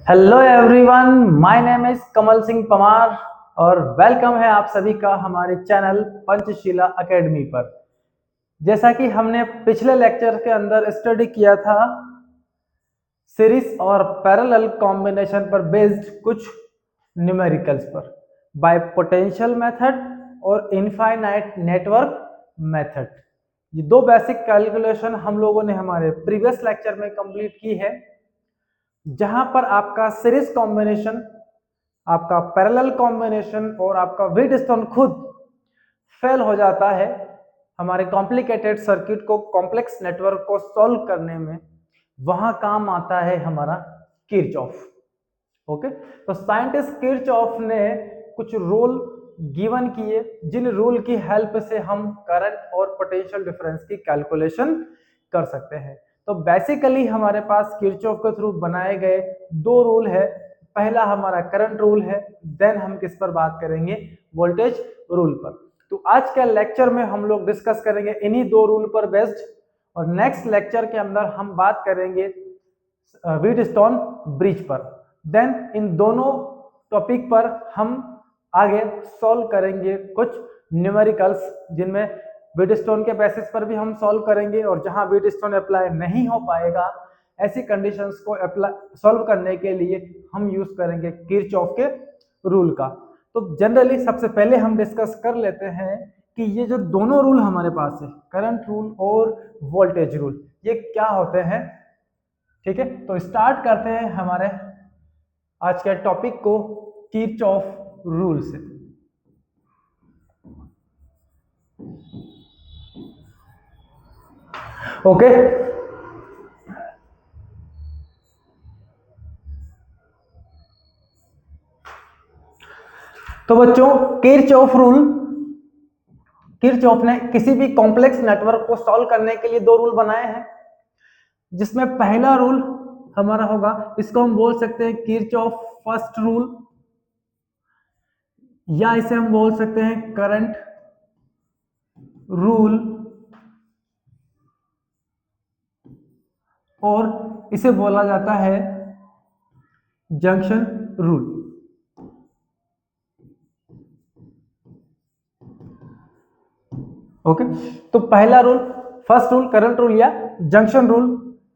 Hello everyone, my name is Kamal Singh Pamar और welcome है आप सभी का हमारे चैनल पंचशीला एकेडमी पर। जैसा कि हमने पिछले लेक्चर के अंदर स्टडी किया था सीरीज और पैरेलल कॉम्बिनेशन पर बेस्ड कुछ न्यूमेरिकल्स पर बाय पोटेंशियल मेथड और इनफाइनाइट नेटवर्क मेथड। ये दो बेसिक कैलकुलेशन हम लोगों ने हमारे प्रीवियस लेक्चर में कंप्लीट की है, जहां पर आपका सीरीज कॉम्बिनेशन, आपका पैरेलल कॉम्बिनेशन और आपका व्हीटस्टोन खुद फेल हो जाता है हमारे कॉम्प्लिकेटेड सर्किट को, कॉम्प्लेक्स नेटवर्क को सॉल्व करने में। वहां काम आता है हमारा किरचॉफ। ओके, तो साइंटिस्ट किरचॉफ ने कुछ रूल गिवन किए, जिन रूल की हेल्प से हम करंट और पोटेंशियल डिफरेंस की कैलकुलेशन कर सकते हैं। तो बेसिकली हमारे पास किरचॉफ के थ्रू बनाए गए दो रूल है। पहला हमारा करंट रूल है, देन हम किस पर बात करेंगे, वोल्टेज रूल पर। तो आज के लेक्चर में हम लोग डिस्कस करेंगे इन्हीं दो रूल पर बेस्ड, और नेक्स्ट लेक्चर के अंदर हम बात करेंगे व्हीटस्टोन ब्रिज पर। देन इन दोनों टॉपिक पर हम आगे सॉल्व करेंगे कुछ न्यूमेरिकल्स, जिनमें व्हीटस्टोन के बेसिस पर भी हम सॉल्व करेंगे, और जहां व्हीटस्टोन अप्लाई नहीं हो पाएगा ऐसी कंडीशंस को अप्लाई सॉल्व करने के लिए हम यूज करेंगे किरचॉफ के रूल का। तो जनरली सबसे पहले हम डिस्कस कर लेते हैं कि ये जो दोनों रूल हमारे पास है, करंट रूल और वोल्टेज रूल, ये क्या होते हैं। ठीक है, तो स्टार्ट करते हैं हमारे आज के टॉपिक को किरचॉफ रूल से। ओके, तो बच्चों किरचॉफ ने किसी भी कॉम्प्लेक्स नेटवर्क को सॉल्व करने के लिए दो रूल बनाए हैं, जिसमें पहला रूल हमारा होगा, इसको हम बोल सकते हैं किरचॉफ फर्स्ट रूल, या इसे हम बोल सकते हैं करंट रूल, और इसे बोला जाता है जंक्शन रूल। ओके, तो पहला rule, first rule, current rule या जंक्शन रूल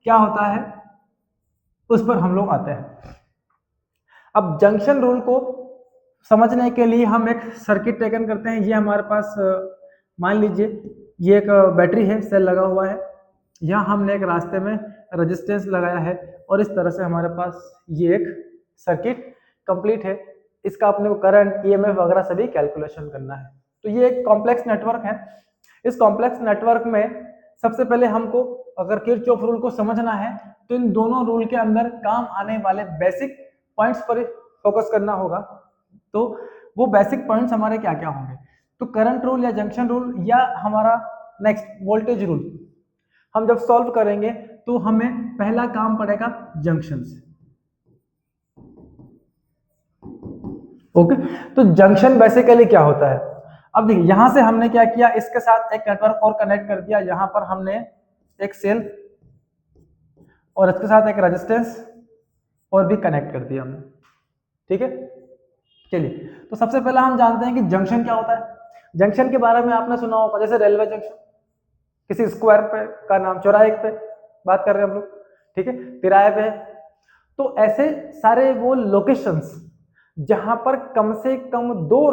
क्या होता है, उस पर हम लोग आते हैं। अब जंक्शन रूल को समझने के लिए हम एक सर्किट टेकन करते हैं। ये हमारे पास मान लीजिए ये एक बैटरी है, सेल लगा हुआ है, यहाँ हमने एक रास्ते में रेजिस्टेंस लगाया है, और इस तरह से हमारे पास ये एक सर्किट कंप्लीट है। इसका अपने को करंट, ईएमएफ वगैरह सभी कैलकुलेशन करना है। तो ये एक कॉम्प्लेक्स नेटवर्क है। इस कॉम्प्लेक्स नेटवर्क में सबसे पहले हमको अगर किरचॉफ रूल को समझना है तो इन दोनों रूल के अंदर काम आने वाले बेसिक पॉइंट्स पर फोकस करना होगा। तो वो बेसिक पॉइंट्स हमारे क्या क्या होंगे, तो करंट रूल या जंक्शन रूल या हमारा नेक्स्ट वोल्टेज रूल हम जब सॉल्व करेंगे तो हमें पहला काम पड़ेगा जंक्शन से। ओके, तो जंक्शन बेसिकली क्या होता है। अब देखिए यहां से हमने क्या किया, इसके साथ एक नेटवर्क और कनेक्ट कर दिया। यहां पर हमने एक सेल और इसके साथ एक रेजिस्टेंस और भी कनेक्ट कर दिया हमने। ठीक है, चलिए, तो सबसे पहला हम जानते हैं कि जंक्शन क्या होता है। जंक्शन के बारे में आपने सुना होगा, जैसे रेलवे जंक्शन, किसी स्क्वायर पे का नाम, चौराहे पे बात कर रहे हैं हम लोग, ठीक है, तिराहे पे है। तो ऐसे सारे वो लोकेशंस जहां पर कम से कम दो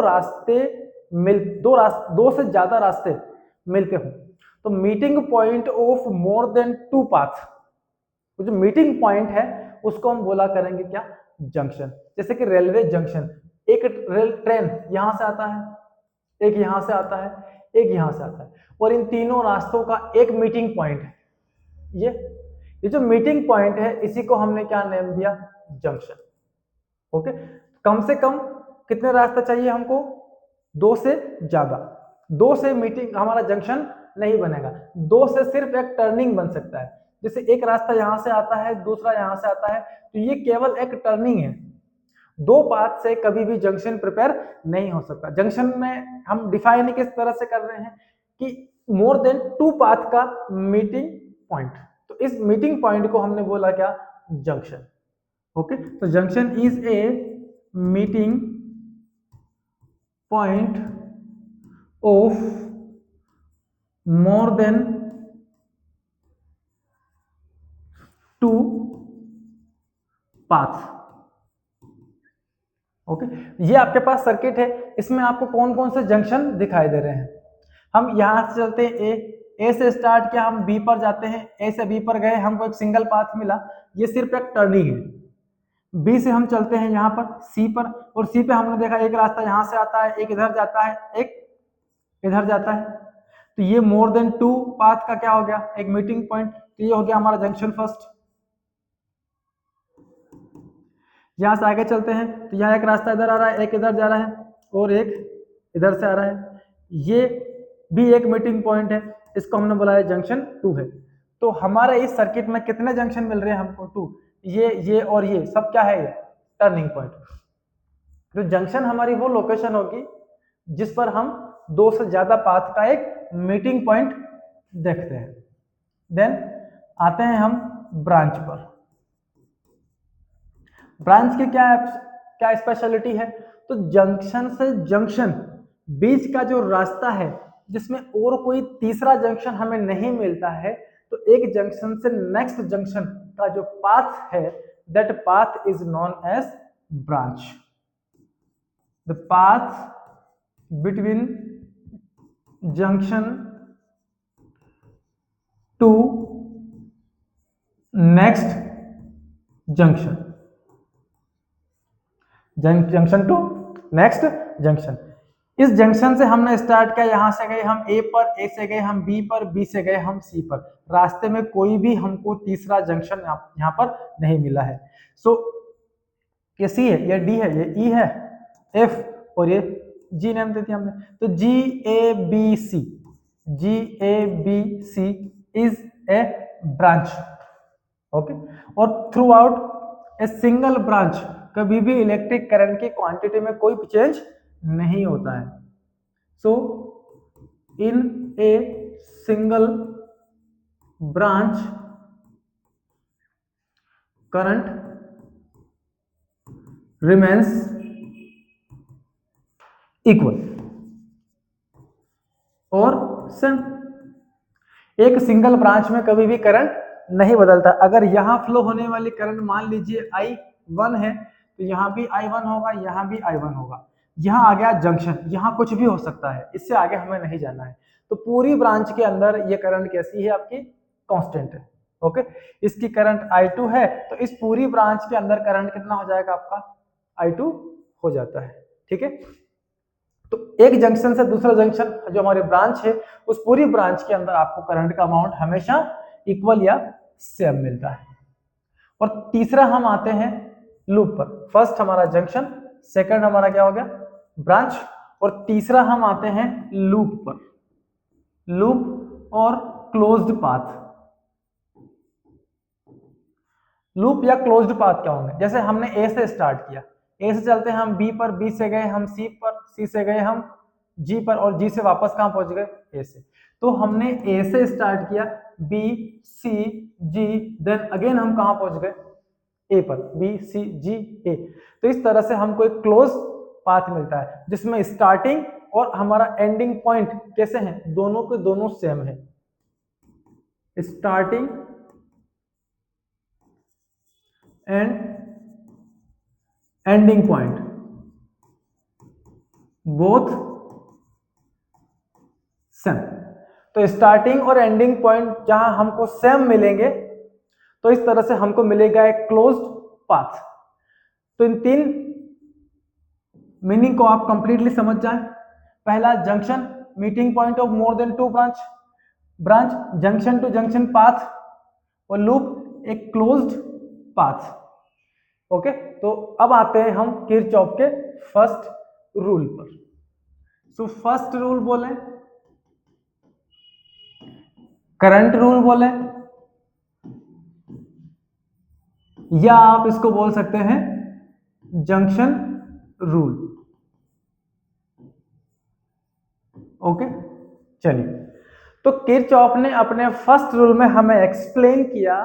से ज्यादा रास्ते मिलते हो, तो meeting point of more than two path, जो मीटिंग पॉइंट है उसको हम बोला करेंगे क्या, जंक्शन। जैसे कि रेलवे जंक्शन, एक रेल ट्रेन यहां से आता है, एक यहां से आता है, एक यहां से आता है, और इन तीनों रास्तों का एक मीटिंग पॉइंट है। ये जो मीटिंग पॉइंट है इसी को हमने क्या नेम दिया, जंक्शन। ओके, कम से कम कितने रास्ते चाहिए हमको, दो से ज्यादा। दो से मीटिंग हमारा जंक्शन नहीं बनेगा, दो से सिर्फ एक टर्निंग बन सकता है। जैसे एक रास्ता यहां से आता है, दूसरा यहां से आता है, तो ये केवल एक टर्निंग है। दो पाथ से कभी भी जंक्शन प्रिपेयर नहीं हो सकता। जंक्शन में हम डिफाइन किस तरह से कर रहे हैं कि मोर देन टू पाथ का मीटिंग पॉइंट, तो इस मीटिंग पॉइंट को हमने बोला क्या, जंक्शन। ओके, तो junction is a meeting point of more then 2 paths. Okay, ये आपके पास सर्किट है, इसमें आपको कौन कौन से जंक्शन दिखाई दे रहे हैं। हम यहां से चलते हैं ए से स्टार्ट किया, हम बी पर जाते हैं, ए से बी पर गए, हमको एक सिंगल पाथ मिला, ये सिर्फ एक टर्निंग है। बी से हम चलते हैं यहाँ पर सी पर, और सी पे हमने देखा एक रास्ता यहाँ से आता है, एक इधर जाता है, एक इधर जाता है, तो ये मोर देन 2 पाथ का क्या हो गया, एक मीटिंग पॉइंट। तो ये हो गया हमारा जंक्शन फर्स्ट। यहां से आगे चलते हैं तो यहाँ एक रास्ता इधर आ रहा है, एक इधर जा रहा है, और एक इधर से आ रहा है, ये भी एक मीटिंग पॉइंट है, इसको हमने बुलाया जंक्शन 2 है। तो हमारे इस सर्किट में कितने जंक्शन मिल रहे हैं हमको, 2। ये और ये सब क्या है, ये टर्निंग पॉइंट। तो जंक्शन हमारी वो लोकेशन होगी जिस पर हम 2 से ज्यादा पाथ का एक मीटिंग पॉइंट देखते हैं। देन आते हैं हम ब्रांच पर। ब्रांच की क्या क्या स्पेशलिटी है, तो जंक्शन से जंक्शन बीच का जो रास्ता है जिसमें और कोई तीसरा जंक्शन हमें नहीं मिलता है, तो एक जंक्शन से नेक्स्ट जंक्शन का जो पाथ है, that path is known as branch. The path between junction to next junction, junction to next junction. इस जंक्शन से हमने स्टार्ट किया, यहां से गए हम ए पर, ए से गए हम बी पर, बी से गए हम सी पर, रास्ते में कोई भी हमको तीसरा जंक्शन यहां पर नहीं मिला है। सो ये सी है, ये डी है, ये ई है, एफ और ये जी नेम दे दिया हमने, तो G A B C, G A B C is a branch. Okay, और throughout a single branch कभी भी इलेक्ट्रिक करंट की क्वांटिटी में कोई चेंज नहीं होता है। So in a single branch current remains equal और सेम। एक सिंगल ब्रांच में कभी भी करंट नहीं बदलता। अगर यहां फ्लो होने वाली करंट मान लीजिए I1 है, तो यहां भी I1 होगा, यहां भी I1 होगा। यहां आ गया जंक्शन, यहां कुछ भी हो सकता है, इससे आगे हमें नहीं जाना है। तो पूरी ब्रांच के अंदर ये करंट कैसी है, आपकी कांस्टेंट है। ओके, इसकी करंट I2 है, तो इस पूरी ब्रांच के अंदर करंट कितना हो जाएगा, आपका I2 हो जाता है। ठीक है, तो एक जंक्शन से दूसरा जंक्शन जो हमारी ब्रांच है, उस पूरी ब्रांच के अंदर आपको करंट का अमाउंट हमेशा इक्वल या सेम मिलता है। और तीसरा हम आते हैं लूप पर। फर्स्ट हमारा जंक्शन, सेकंड हमारा क्या हो गया, ब्रांच, और तीसरा हम आते हैं लूप पर। लूप और क्लोज्ड पाथ। लूप या क्लोज्ड पाथ क्या होंगे, जैसे हमने ए से स्टार्ट किया, ए से चलते हैं हम बी पर, बी से गए हम सी पर, सी से गए हम जी पर, और जी से वापस कहां पहुंच गए, ए से। तो हमने ए से स्टार्ट किया, बी सी जी, देन अगेन हम कहां पहुंच गए, ए पर, बी सी जी ए। तो इस तरह से हमको एक क्लोज पाथ मिलता है जिसमें स्टार्टिंग और हमारा एंडिंग पॉइंट कैसे हैं, दोनों के दोनों सेम है। Starting and ending point both same. तो स्टार्टिंग और एंडिंग पॉइंट जहां हमको सेम मिलेंगे, तो इस तरह से हमको मिलेगा एक क्लोज्ड पाथ। तो इन तीन मीनिंग को आप कंप्लीटली समझ जाएं। पहला, junction meeting point of more then 2 branch, branch junction to junction path, और लूप एक क्लोज्ड पाथ। ओके, तो अब आते हैं हम किरचॉफ के फर्स्ट रूल पर। सो फर्स्ट रूल बोले, करंट रूल बोले, या आप इसको बोल सकते हैं जंक्शन रूल। ओके, चलिए, तो किरचॉफ ने अपने फर्स्ट रूल में हमें एक्सप्लेन किया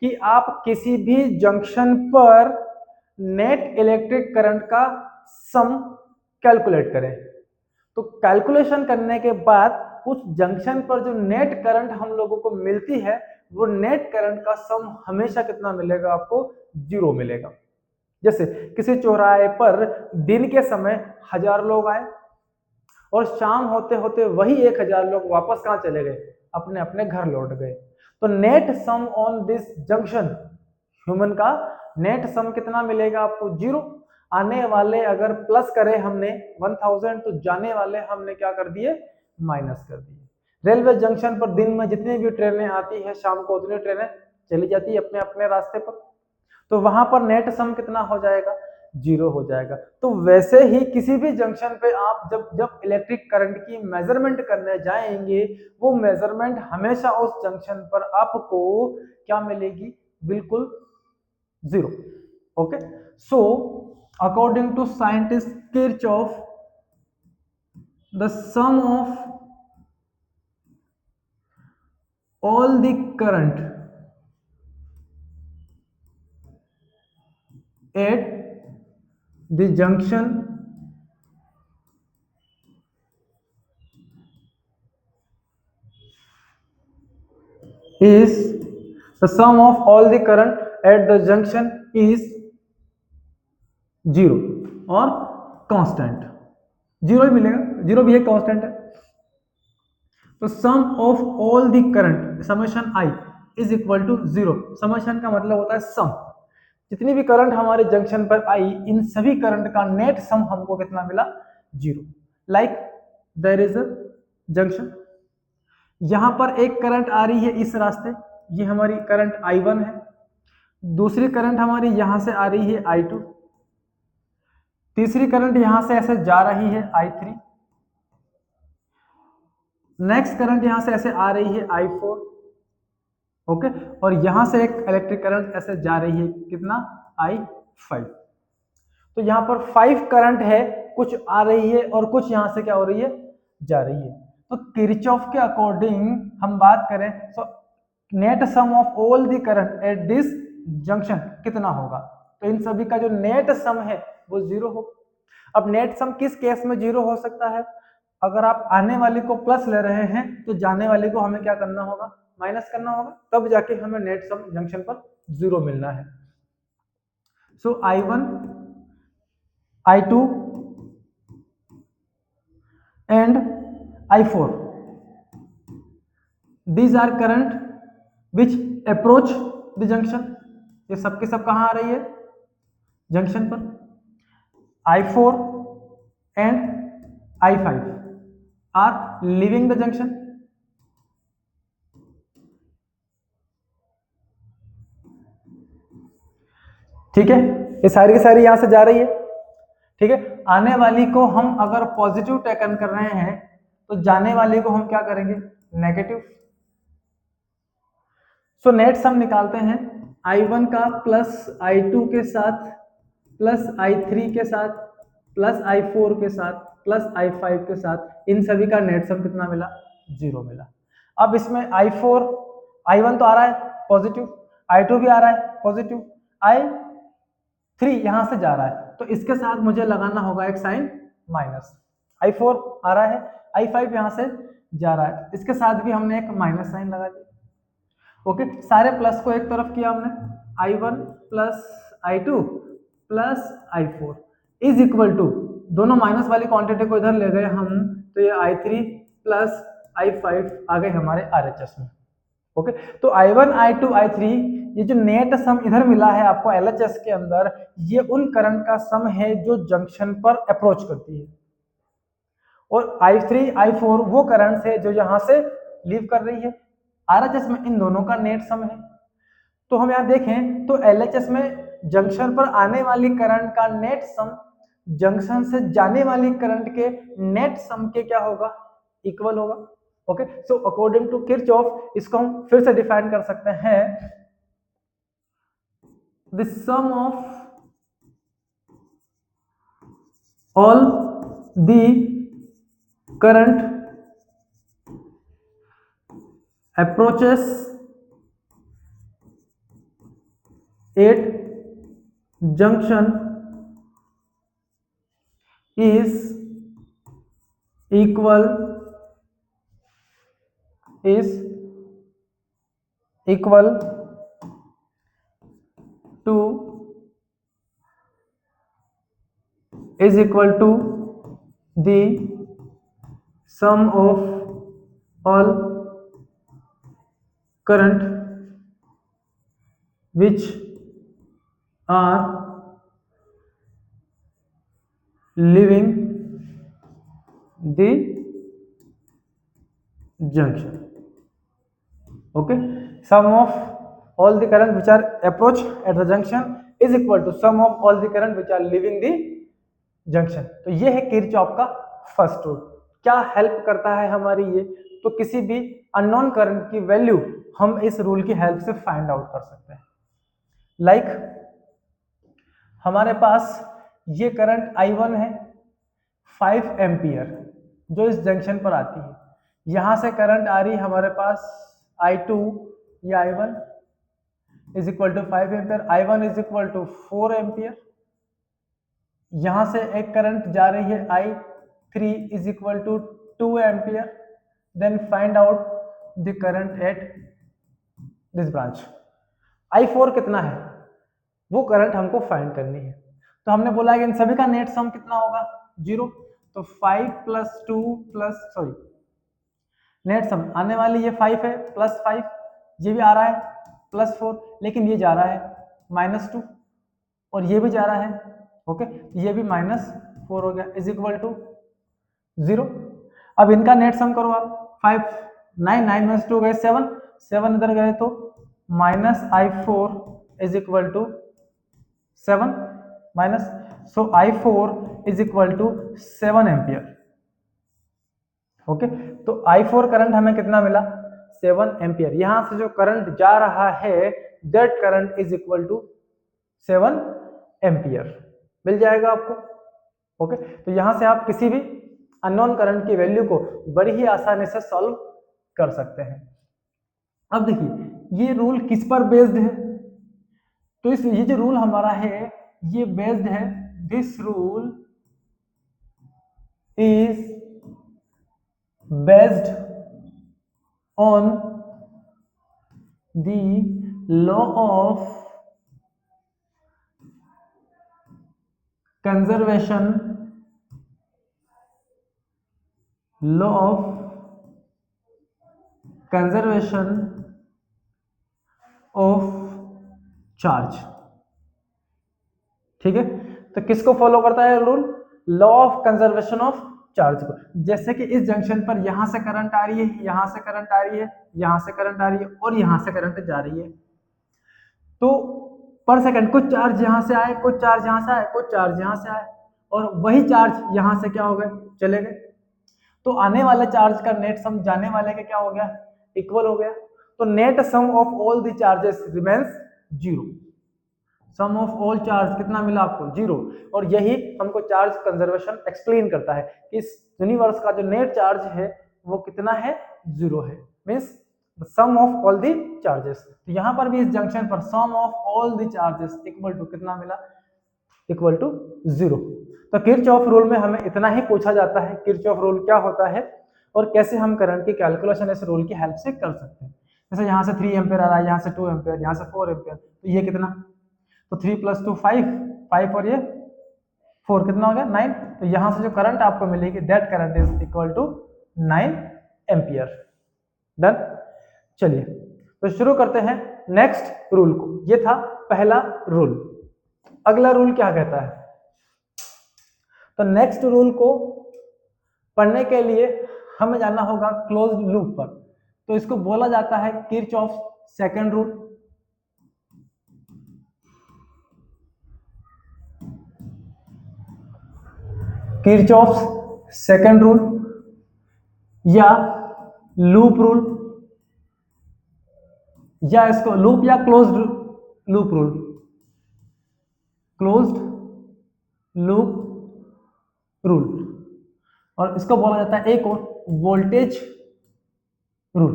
कि आप किसी भी जंक्शन पर नेट इलेक्ट्रिक करंट का सम कैलकुलेट करें। तो कैलकुलेशन करने के बाद उस जंक्शन पर जो नेट करंट हम लोगों को मिलती है वो नेट करंट का सम हमेशा कितना मिलेगा, आपको 0 मिलेगा। जैसे किसी चौराहे पर दिन के समय 1000 लोग आए और शाम होते होते वही 1000 लोग वापस कहाँ चले गए, अपने अपने घर लौट गए। तो net sum on this junction human का नेट सम कितना मिलेगा आपको, 0। आने वाले अगर प्लस करे हमने 1000 तो जाने वाले हमने क्या कर दिए, माइनस कर दिए। रेलवे जंक्शन पर दिन में जितनी भी ट्रेनें आती है शाम को उतनी ट्रेनें चली जाती है अपने अपने रास्ते पर, तो वहां पर नेट सम कितना हो जाएगा, 0 हो जाएगा। तो वैसे ही किसी भी जंक्शन पे आप जब जब इलेक्ट्रिक करंट की मेजरमेंट करने जाएंगे वो मेजरमेंट हमेशा उस जंक्शन पर आपको क्या मिलेगी, बिल्कुल 0। Okay, so according to scientist Kirchhoff the sum of all the current at the junction is the sum of all the current at the junction is 0 और कांस्टेंट 0 ही मिलेगा, 0 भी एक कांस्टेंट है। तो sum of all the current summation I is equal to 0। Summation का मतलब होता है सम, जितनी भी करंट हमारे जंक्शन पर आई इन सभी करंट का नेट सम हमको कितना मिला, 0। Like there is a junction, यहां पर एक करंट आ रही है इस रास्ते, ये हमारी करंट I1 है। दूसरी करंट हमारी यहां से आ रही है I2, तीसरी करंट यहां से ऐसे जा रही है I3, नेक्स्ट करंट यहां से ऐसे आ रही है I4। ओके, और यहां से एक इलेक्ट्रिक करंट ऐसे जा रही है कितना, I5। तो यहां पर 5 करंट है, कुछ आ रही है और कुछ यहां से क्या हो रही है, जा रही है। तो किरचॉफ के अकॉर्डिंग हम बात करें तो net sum of all the current at this junction कितना होगा, तो इन सभी का जो नेट सम है वो 0 हो। अब नेट सम किस केस में 0 हो सकता है, अगर आप आने वाले को प्लस ले रहे हैं तो जाने वाले को हमें क्या करना होगा, माइनस करना होगा, तब जाके हमें नेट सम जंक्शन पर 0 मिलना है। सो I1 I2 and I4 these are current which approach the junction। ये सबके सब कहां आ रही है, जंक्शन पर। I4 and I5 are leaving the junction। ठीक है, ये सारी की सारी यहां से जा रही है। ठीक है, आने वाली को हम अगर पॉजिटिव टेकन कर रहे हैं तो जाने वाले को हम क्या करेंगे, नेगेटिव। सो नेट सम निकालते हैं, I1 का प्लस I2 के साथ प्लस I3 के साथ प्लस I4 के साथ प्लस I5 के साथ, इन सभी का नेट सम कितना मिला, 0 मिला। अब इसमें I4 I1 तो आ रहा है पॉजिटिव, I2 भी आ रहा है पॉजिटिव, I3 यहां से जा रहा है, तो इसके साथ मुझे लगाना होगा एक साइन माइनस। I4 आ रहा है, I5 यहां से जा रहा है, इसके साथ भी हमने एक माइनस साइन लगा दिया। ओके, सारे प्लस को एक तरफ किया हमने, I1 plus I2 plus I4 is equal to, दोनों माइनस वाली क्वांटिटी को इधर ले गए हम, तो ये I3 प्लस I5 आ गए हमारे RHS में। ओके, तो I1 I2 I3 ये जो नेट सम इधर मिला है आपको LHS के अंदर, ये उन करंट का सम है जो जंक्शन पर अप्रोच करती है, और I3 I4 वो करंट है जो यहां से लीव कर रही है। RHS में इन दोनों का नेट सम है। तो हम यहां देखें तो LHS में जंक्शन पर आने वाली करंट का नेट सम जंक्शन से जाने वाली करंट के नेट सम के क्या होगा, इक्वल होगा। Okay, so according to Kirchhoff इसको हम फिर से डिफाइन कर सकते हैं, the sum of all the current approaches at junction is equal to the sum of all current which are leaving the junction. Okay, sum of all the current which are approach at the junction is equal to sum of all the current which are leaving the junction. तो ये है Kirchhoff का first rule. क्या help करता है हमारी ये, तो किसी भी अननोन करंट की वैल्यू हम इस रूल की हेल्प से फाइंड आउट कर सकते हैं। लाइक हमारे पास ये करंट I1 है 5 एम्पियर जो इस जंक्शन पर आती है। यहां से करंट आ रही है हमारे पास I2 या I1 is equal to 5 ampere, I1 is equal to 4 ampere. यहां से एक करंट जा रही है I3 is equal to 2 ampere. Then find out the current at this branch. I4 कितना है वो करंट हमको फाइंड करनी है। तो हमने बोला कि इन सभी का नेट सम कितना होगा 0। तो 5 प्लस 2 प्लस सॉरी नेट सम आने वाली ये 5 है प्लस 5, ये भी आ रहा है प्लस 4, लेकिन ये जा रहा है -2 और ये भी जा रहा है ओके, ये भी -4 हो गया इज इक्वल टू 0। अब इनका नेट सम करो आप, 5 9 9 -2 गए 7 7 इधर गए तो -I4 is equal to 7 minus, so I4 is equal to 7 ampere. Okay, तो I4 करंट हमें कितना मिला 7 एम्पियर। यहां से जो करंट जा रहा है that current is equal to 7 ampere मिल जाएगा आपको। ओके, तो यहां से आप किसी भी अननोन करंट की वैल्यू को बड़ी ही आसानी से सॉल्व कर सकते हैं। अब देखिए ये रूल किस पर बेस्ड है, तो इस ये जो रूल हमारा है ये बेस्ड है, this rule is based on the law of conservation of charge. ठीक है, तो किसको फॉलो करता है rule, law of conservation of charge को। जैसे कि इस जंक्शन पर यहां से करंट आ रही है, यहां से करंट आ रही है, यहां से करंट आ रही है और यहां से करंट जा रही है, तो पर सेकंड कुछ चार्ज यहां से आए, कुछ चार्ज यहां से आए, कुछ चार्ज यहां से आए और वही चार्ज यहां से क्या हो गए चले गए। तो आने वाले चार्ज का नेट सम जाने वाले का क्या हो गया इक्वल हो गया। तो net sum of all the charges remains 0। Sum of all charge कितना मिला आपको 0। और यही हमको चार्ज कंजर्वेशन एक्सप्लेन करता है कि इस यूनिवर्स का जो नेट चार्ज है वो कितना है 0 है, means sum of all the charges. तो यहां पर भी इस जंक्शन पर sum of all the charges equal to कितना मिला इक्वल टू 0। तो किरचॉफ रूल में हमें इतना ही पूछा जाता है किरचॉफ रूल क्या होता है और कैसे हम करंट की कैलकुलेशन इस रूल की हेल्प से कर सकते हैं। जैसे यहाँ से 3 एम्पियर आ रहा है, यहाँ से 2 एम्पियर, यहाँ से 4 एम्पियर, तो ये कितना, तो 3 + 2 5 5 और ये 4 कितना हो गया 9। तो यहाँ से जो करंट आपको मिलेगी that current is equal to 9 ampere. Done. चलिए तो शुरू करते हैं नेक्स्ट रूल को। ये था पहला रूल। अगला रूल क्या कहता है, तो नेक्स्ट रूल को पढ़ने के लिए हमें जाना होगा क्लोज्ड लूप पर। तो इसको बोला जाता है Kirchhoff second rule. Kirchhoff second rule या लूप रूल, या इसको लूप या closed loop rule, closed loop rule, और इसको बोला जाता है एक और वोल्टेज रूल।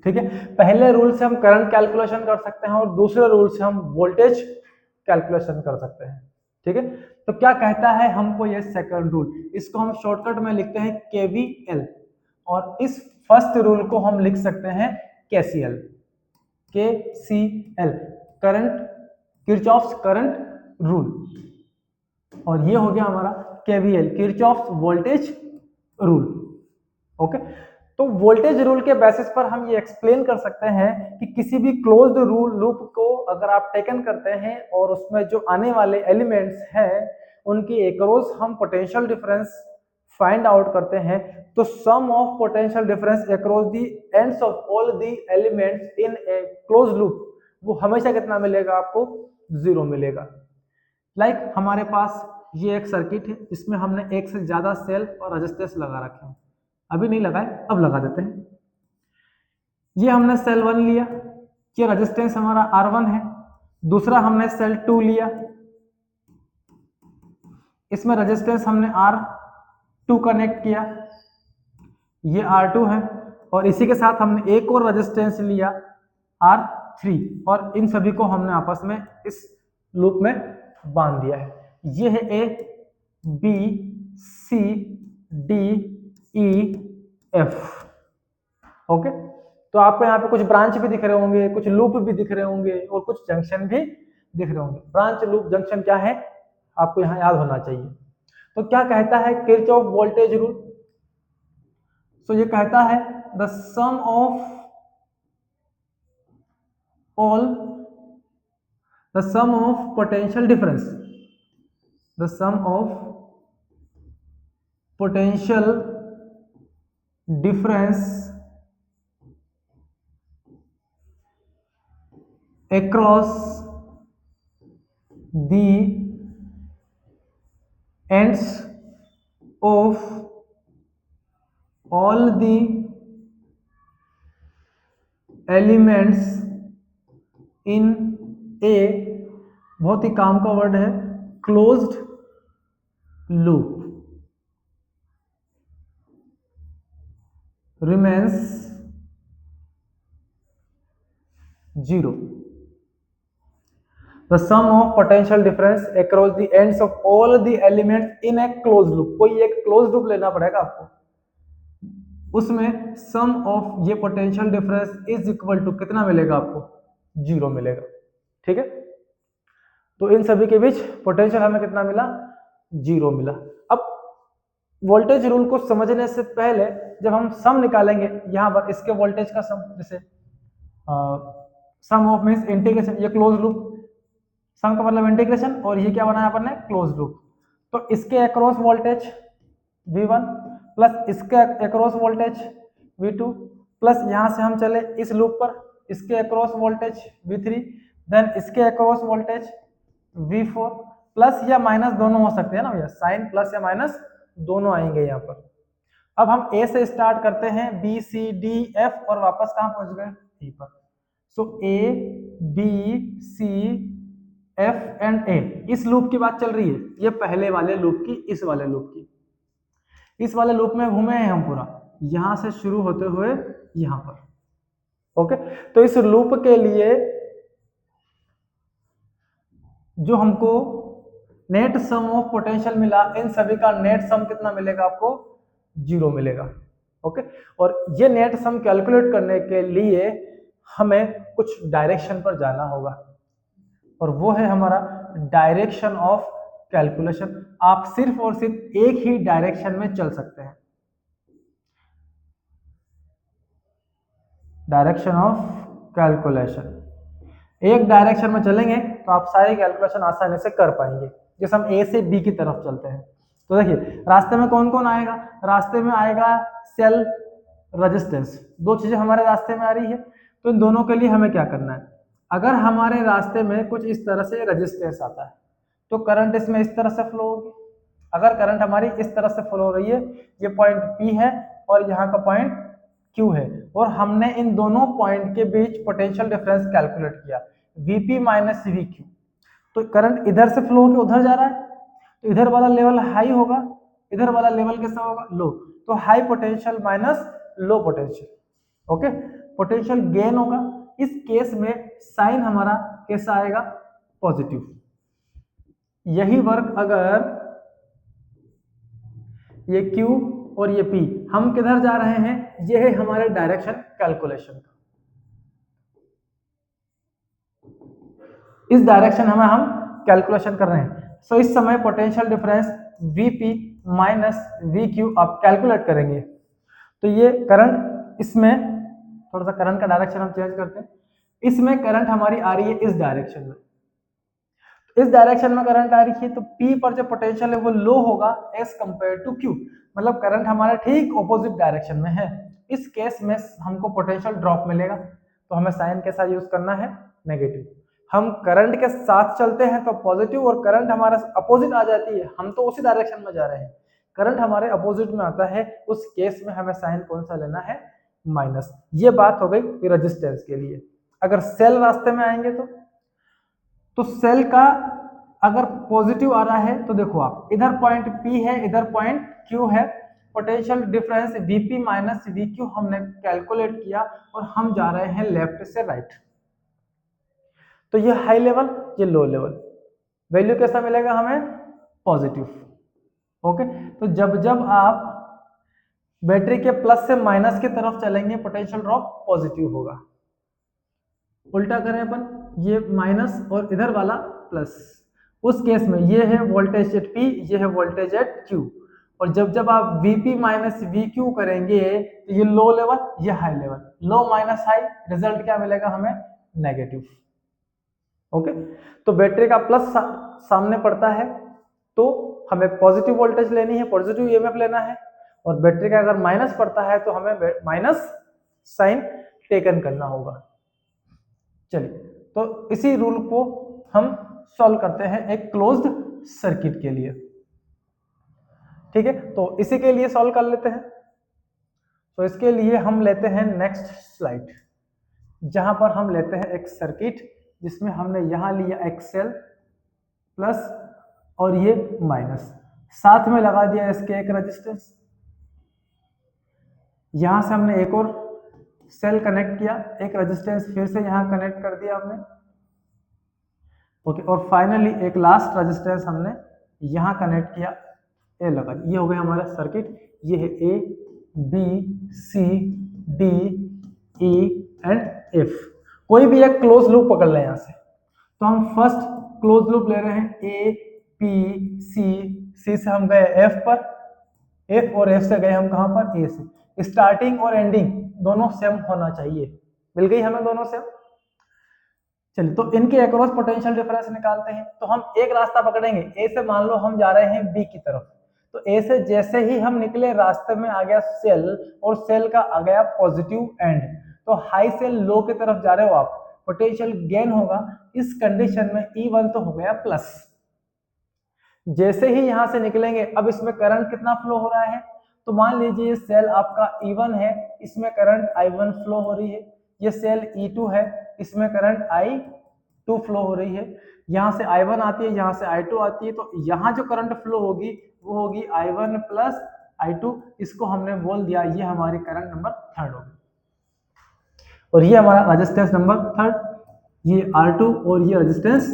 ठीक है, पहले रूल से हम करंट कैलकुलेशन कर सकते हैं और दूसरे रूल से हम वोल्टेज कैलकुलेशन कर सकते हैं। ठीक है, तो क्या कहता है हमको ये सेकंड रूल, इसको हम शॉर्टकट में लिखते हैं केवीएल, और इस फर्स्ट रूल को हम लिख सकते हैं KCL, KCL current, Kirchhoff's current rule, और ये हो गया हमारा KVL, Kirchhoff's voltage rule. Okay, तो वोल्टेज रूल के बेसिस पर हम ये एक्सप्लेन कर सकते हैं कि किसी भी क्लोज्ड रूल लूप को अगर आप टेकन करते हैं और उसमें जो आने वाले एलिमेंट्स हैं उनकी एक्रॉस हम पोटेंशियल डिफरेंस फाइंड आउट करते हैं, तो sum of potential difference across the ends of all the elements in a closed loop वो हमेशा कितना मिलेगा आपको, 0 मिलेगा। लाइक हमारे पास ये एक सर्किट है, इसमें हमने एक से ज्यादा सेल और रेजिस्टेंस लगा रखे हैं, अभी नहीं लगाए, अब लगा देते हैं। ये हमने सेल 1 लिया, ये रेजिस्टेंस हमारा R1 है, दूसरा हमने सेल 2 लिया, इसमें रेजिस्टेंस हमने R2 कनेक्ट किया, ये R2 है, और इसी के साथ हमने एक और रेजिस्टेंस लिया R3, और इन सभी को हमने आपस में इस लूप में बांध दिया है। ये है A, B, C, D, E, F। Okay, तो आपको यहाँ पे कुछ ब्रांच भी दिख रहे होंगे, कुछ लूप भी दिख रहे होंगे और कुछ जंक्शन भी दिख रहे होंगे। ब्रांच, लूप, जंक्शन क्या है आपको यहाँ याद होना चाहिए। तो क्या कहता है किरचॉफ वोल्टेज रूल, तो ये कहता है the sum of all, the sum of potential difference, the sum of potential difference across the ends of all the elements in a, बहुत ही काम का वर्ड है, closed loop remains 0। The sum of potential difference across the ends of all the elements in a closed loop, कोई एक closed loop लेना पड़ेगा आपको, उसमें सम ऑफ ये potential difference is equal to कितना मिलेगा आपको, 0 मिलेगा। ठीक है, तो इन सभी के बीच पोटेंशियल हमें कितना मिला, 0 मिला। अब वोल्टेज रूल को समझने से पहले जब हम सम निकालेंगे यहाँ पर इसके वोल्टेज का सम, जैसे सम ऑफ मींस इंटीग्रेशन, ये क्लोज लूप, सम का मतलब इंटीग्रेशन, और ये क्या बनाया अपन ने, क्लोज लूप। तो इसके अक्रॉस वोल्टेज V1 प्लस इसके अक्रॉस वोल्टेज V2 प्लस यहाँ से हम चले इस लूप पर, इसके अक्रॉस वोल्टेज V3, देन इसके अक्रॉस वोल्टेज V4, प्लस या माइनस दोनों हो सकते हैं ना भैया, साइन प्लस या माइनस दोनों आएंगे यहाँ पर। अब हम A से स्टार्ट करते हैं, B, C, D, F, और वापस कहाँ पहुंच गए, E पर। सो A, B, C, F and A, इस लूप की बात चल रही है, ये पहले वाले लूप की, इस वाले लूप की, इस वाले लूप में घूमे हैं हम पूरा, यहां से शुरू होते हुए यहां पर। ओके, तो इस लूप के लिए जो हमको नेट सम ऑफ पोटेंशियल मिला, इन सभी का नेट सम कितना मिलेगा आपको, 0 मिलेगा। ओके, और ये नेट सम कैलकुलेट करने के लिए हमें कुछ डायरेक्शन पर जाना होगा, और वो है हमारा डायरेक्शन ऑफ कैलकुलेशन। आप सिर्फ और सिर्फ एक ही डायरेक्शन में चल सकते हैं, डायरेक्शन ऑफ कैलकुलेशन। एक डायरेक्शन में चलेंगे तो आप सारे कैलकुलेशन आसानी से कर पाएंगे। जैसे हम ए से बी की तरफ चलते हैं, तो देखिए रास्ते में कौन कौन आएगा, रास्ते में आएगा सेल, रेजिस्टेंस, दो चीजें हमारे रास्ते में आ रही है। तो इन दोनों के लिए हमें क्या करना है, अगर हमारे रास्ते में कुछ इस तरह से रेजिस्टेंस आता है तो करंट इसमें इस तरह से फ्लो होगी। अगर करंट हमारी इस तरह से फ्लो हो रही है, ये पॉइंट P है और यहाँ का पॉइंट Q है, और हमने इन दोनों पॉइंट के बीच पोटेंशियल डिफरेंस कैलकुलेट किया Vp माइनस Vq, तो करंट इधर से फ्लो होकर उधर जा रहा है, तो इधर वाला लेवल हाई होगा, इधर वाला लेवल कैसा होगा, लो। तो high potential minus low potential. Okay, potential gain होगा। इस केस में साइन हमारा कैसा आएगा, पॉजिटिव। यही वर्क अगर ये Q और ये P, हम किधर जा रहे हैं, ये है हमारे डायरेक्शन कैलकुलेशन का। इस डायरेक्शन हमें हम कैलकुलेशन कर रहे हैं। सो इस समय potential difference Vp minus Vq आप कैलकुलेट करेंगे तो ये करंट, इसमें थोड़ा सा करंट का डायरेक्शन हम चेंज करते हैं। इसमें करंट हमारी आ रही है इस डायरेक्शन में, इस डायरेक्शन में करंट आ रही है तो P पर जो पोटेंशियल है वो लो होगा एज कंपेयर टू Q, मतलब करंट हमारा ठीक ऑपोजिट डायरेक्शन में है। इस केस में हमको पोटेंशियल ड्रॉप मिलेगा, तो हमें साइन कैसा यूज करना है, नेगेटिव। हम करंट के साथ चलते हैं तो पॉजिटिव, और करंट हमारा अपोजिट आ जाती है, हम तो उसी डायरेक्शन में जा रहे हैं, करंट हमारे अपोजिट में आता है, उस केस में हमें साइन कौन सा लेना है, माइनस। ये बात हो गई रेजिस्टेंस के लिए। अगर सेल रास्ते में आएंगे तो सेल का अगर पॉजिटिव आ रहा है तो देखो आप, इधर पॉइंट P है, इधर पॉइंट Q है, potential difference Vp minus Vq हमने कैलकुलेट किया और हम जा रहे हैं लेफ्ट से राइट। तो ये हाई लेवल, ये लो लेवल, वैल्यू कैसा मिलेगा हमें, पॉजिटिव। ओके, तो जब जब आप बैटरी के प्लस से माइनस की तरफ चलेंगे पोटेंशियल ड्रॉप पॉजिटिव होगा। उल्टा करें अपन, ये माइनस और इधर वाला प्लस, उस केस में ये है वोल्टेज एट P, ये है वोल्टेज एट Q, और जब जब आप Vp माइनस Vq करेंगे तो ये लो लेवल, ये हाई लेवल, लो माइनस हाई, रिजल्ट क्या मिलेगा हमें, नेगेटिव। ओके, तो बैटरी का प्लस सामने पड़ता है तो हमें पॉजिटिव वोल्टेज लेनी है, पॉजिटिव ईएमएफ लेना है, और बैटरी का अगर माइनस पड़ता है तो हमें माइनस साइन टेकन करना होगा। चलिए, तो इसी रूल को हम सॉल्व करते हैं एक क्लोज्ड सर्किट के लिए। ठीक है, तो इसी के लिए सॉल्व कर लेते हैं। तो इसके लिए हम लेते हैं नेक्स्ट स्लाइड, जहां पर हम लेते हैं एक सर्किट जिसमें हमने यहां लिया एक सेल प्लस और ये माइनस, साथ में लगा दिया इसके एक रेजिस्टेंस, यहां से हमने एक और सेल कनेक्ट किया, एक रेजिस्टेंस फिर से यहां कनेक्ट कर दिया हमने। ओके, और फाइनली एक लास्ट रेजिस्टेंस हमने यहां कनेक्ट किया, ए लगा। ये हो गया हमारा सर्किट, ये है A B C D E and F. कोई भी एक क्लोज लूप पकड़ लें यहां से, तो हम फर्स्ट क्लोज लूप ले रहे हैं ए पी सी, सी से हम गए एफ पर, एफ और एफ से गए हम कहां पर, ए से। स्टार्टिंग और एंडिंग दोनों सेम होना चाहिए, मिल गई हमें दोनों सेम। चलिए, तो इनके अक्रॉस पोटेंशियल डिफरेंस निकालते हैं। तो हम एक रास्ता पकड़ेंगे, ए से मान लो हम जा रहे हैं बी की तरफ, तो ए से जैसे ही हम निकले रास्ते में आ गया सेल, और सेल का आ गया पॉजिटिव एंड, तो हाई से लो की तरफ जा रहे हो आप, पोटेंशियल गेन होगा। इस कंडीशन में E1 तो हो गया प्लस। जैसे ही यहां से निकलेंगे, अब इसमें करंट कितना फ्लो हो रहा है, तो मान लीजिए ये सेल आपका E1 है, इसमें करंट I1 फ्लो हो रही है। ये सेल E2 है, इसमें करंट I2 फ्लो हो रही है। यहाँ से I1 आती है, यहाँ से I2 आती है, तो यहाँ जो करंट फ्लो होगी वो होगी I1 प्लस I2। इसको हमने बोल दिया, ये हमारी करंट नंबर थर्ड होगी, और ये हमारा रेजिस्टेंस नंबर थर्ड, ये R2 और ये रेजिस्टेंस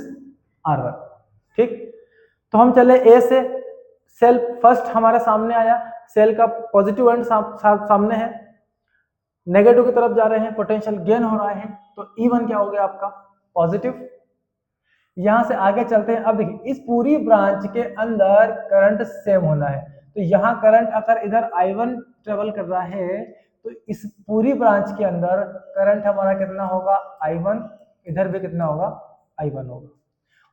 R1। ठीक, तो हम चले ए से, सेल फर्स्ट हमारे सामने आया, सेल का पॉजिटिव एंड सामने है, नेगेटिव की तरफ जा रहे हैं, पोटेंशियल गेन हो रहा है, तो E1 क्या हो गया आपका, पॉजिटिव। यहां से आगे चलते हैं। अब देखिए, इस पूरी ब्रांच के अंदर करंट सेम होना है, तो यहाँ करंट अगर इधर I1 ट्रेवल कर रहा है, तो इस पूरी ब्रांच के अंदर करंट हमारा कितना होगा, I1, इधर भी कितना होगा, I1 होगा,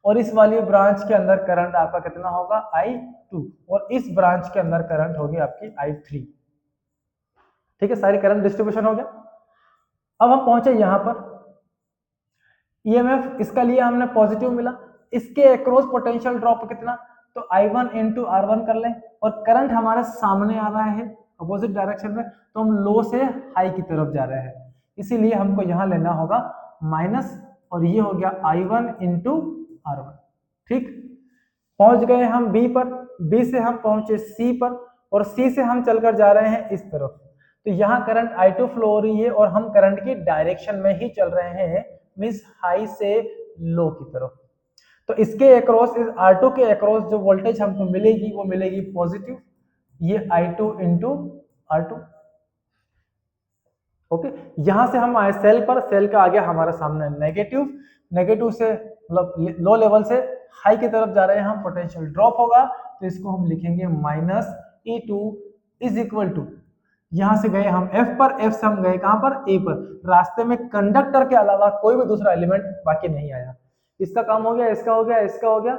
और इस वाली ब्रांच के अंदर करंट आपका कितना होगा, I2, और इस ब्रांच के अंदर करंट होगी आपकी I3। ठीक है, सारी करंट डिस्ट्रीब्यूशन हो गया। अब हम पहुंचे यहां पर, ईएमएफ इसका लिए हमने पॉजिटिव मिला, इसके अक्रॉस पोटेंशियल ड्रॉप कितना, तो I1 इंटू R1 कर लें, और करंट हमारे सामने आ रहा है अपोजिट डायरेक्शन में, तो हम लो से हाई की तरफ जा रहे हैं, इसीलिए हमको यहां लेना होगा माइनस, और ये हो गया I1 इंटू R1। ठीक, पहुंच गए हम B पर, B से हम पहुंचे C पर, और C से हम चलकर जा रहे हैं इस तरफ, तो यहाँ करंट I2 फ्लो हो रही है और हम करंट की डायरेक्शन में ही चल रहे हैं, मींस हाई से लो की तरफ। तो इसके अक्रॉस, इस R2 के अक्रॉस जो वोल्टेज हमको मिलेगी वो मिलेगी पॉजिटिव, ये I2 इंटू R2। ओके, यहां से हम आए सेल पर, सेल का आ गया हमारा सामने नेगेटिव, नेगेटिव से मतलब लो लेवल से हाई की तरफ जा रहे हैं हम, पोटेंशियल ड्रॉप होगा, तो इसको हम लिखेंगे minus E2 is equal to, यहां से गए हम F पर, F से हम गए कहां पर, A पर, रास्ते में कंडक्टर के अलावा कोई भी दूसरा एलिमेंट बाकी नहीं आया। इसका काम हो गया, इसका हो गया, इसका हो गया,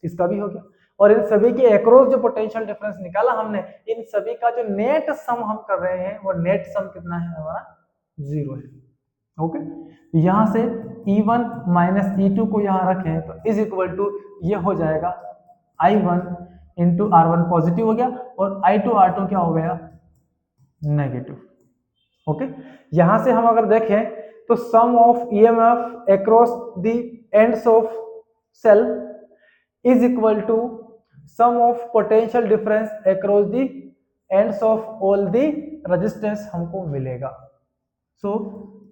इसका भी हो गया, और इन सभी के अक्रॉस जो पोटेंशियल डिफरेंस निकाला हमने, इन सभी का जो नेट सम हम कर रहे हैं, वो नेट सम कितना है हमारा, 0 है। ओके, यहां से E1 माइनस E2 को यहां रखें तो इज इक्वल टू ये हो जाएगा I1 इंटू R1 पॉजिटिव हो गया, और I2 R2 क्या हो गया, नेगेटिव। ओके, यहां से हम अगर देखें तो sum of EMF across the ends of cell is equal to sum of potential difference across the ends of all the resistance हमको मिलेगा। सो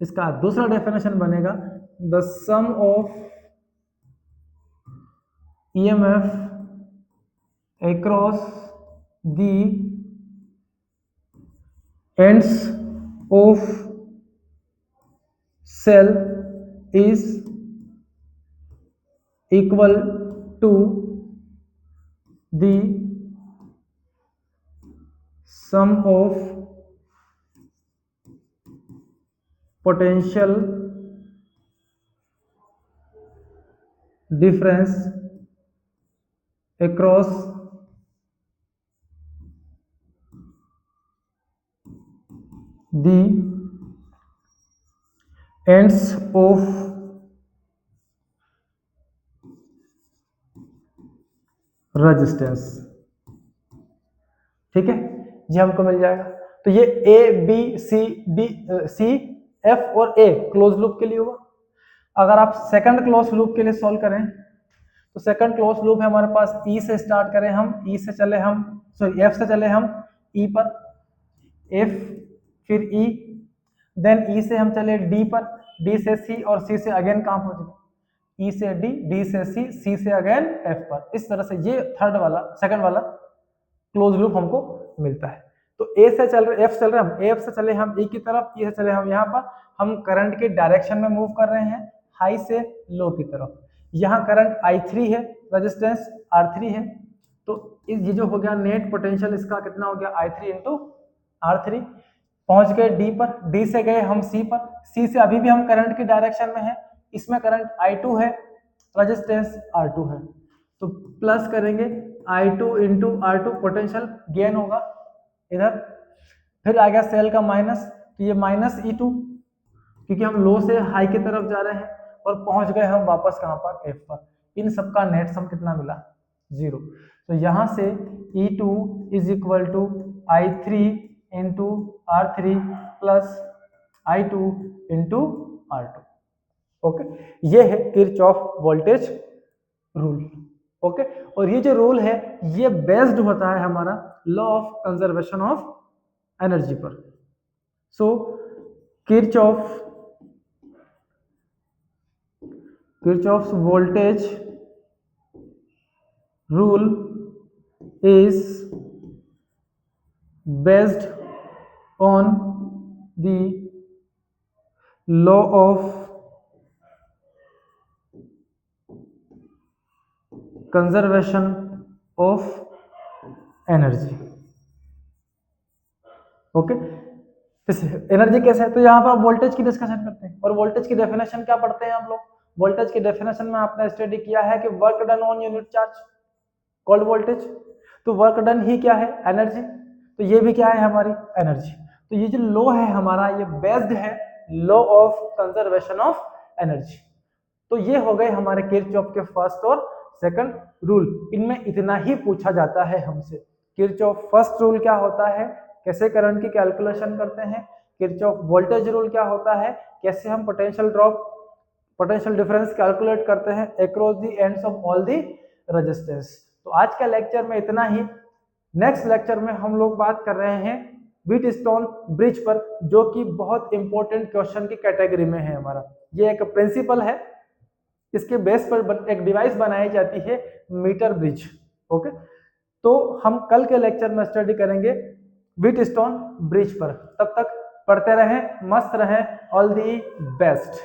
इसका दूसरा डेफिनेशन बनेगा the sum of EMF across the ends of cell is equal to the sum of potential difference across the ends of resistance। ठीक है, ये हमको मिल जाएगा। तो ये A B C D C F और A क्लोज लूप के लिए हुआ। अगर आप सेकंड क्लोज लूप के लिए सॉल्व करें तो सेकंड क्लोज लूप है हमारे पास, E से स्टार्ट करें हम, E से चले हम, सॉरी F से चले हम E पर, F फिर E, देन E से हम चले D पर, D से C और C से अगेन कहां पहुंचे, E से D, D से C, C से अगेन F पर। इस तरह से ये थर्ड वाला, सेकंड वाला क्लोज लूप हमको मिलता है। तो A से चल रहे, F चल रहे हम, F से चले हम E की तरफ, E से चले हम यहाँ पर, हम करंट के डायरेक्शन में मूव कर रहे हैं हाई से लो की तरफ। यहाँ करंट I3 है, रेजिस्टेंस R3 है, तो ये जो हो गया नेट पोटेंशियल इसका कितना हो गया, I3 इंटू R3। पहुंच गए D पर, D से गए हम C पर, C से अभी भी हम करंट की डायरेक्शन में है, इसमें करंट I2 है, रेजिस्टेंस R2 है, तो प्लस करेंगे I2 into R2, potential gain होगा इधर। फिर आ गया सेल का माइनस, तो ये माइनस E2, क्योंकि हम लो से हाई की तरफ जा रहे हैं, और पहुंच गए हम वापस कहां पर, F पर। इन सबका नेट सम कितना मिला, 0। तो यहां से E2 is equal to I3 into R3 plus I2 into R2। Okay, ये है किरचॉफ वोल्टेज रूल। ओके, और ये जो रूल है ये बेस्ड होता है हमारा law of conservation of energy पर। So Kirchhoff's voltage rule is based on the law of conservation of energy। Okay, energy कैसे है, तो यहाँ पर वोल्टेज की डिस्कशन करते हैं, और वोल्टेज की डेफिनेशन क्या पढ़ते हैं आप लोग। वोल्टेज की डेफिनेशन में आपने स्टडी किया है कि work done on unit charge called voltage. तो वर्क डन ही क्या है, एनर्जी, तो ये भी क्या है हमारी एनर्जी। तो ये जो लॉ है हमारा, ये बेस्ड है law of conservation of energy. तो ये हो गए हमारे किरचॉफ के फर्स्ट और सेकंड रूल। इनमें इतना ही पूछा जाता है हमसे, किरचॉफ फर्स्ट रूल क्या होता है, कैसे करंट की कैलकुलेशन करते हैं, किरचॉफ वोल्टेज रूल क्या होता है, कैसे हम potential drop, potential difference calculate करते हैं across the ends of all the resistance. तो आज का लेक्चर में इतना ही। नेक्स्ट लेक्चर में हम लोग बात कर रहे हैं व्हीट स्टोन ब्रिज पर, जो कि बहुत इंपॉर्टेंट क्वेश्चन की कैटेगरी में है हमारा। ये एक प्रिंसिपल है, इसके बेस पर एक डिवाइस बनाई जाती है, मीटर ब्रिज। ओके, तो हम कल के लेक्चर में स्टडी करेंगे व्हीट स्टोन ब्रिज पर। तब तक पढ़ते रहें, मस्त रहें, ऑल दी बेस्ट।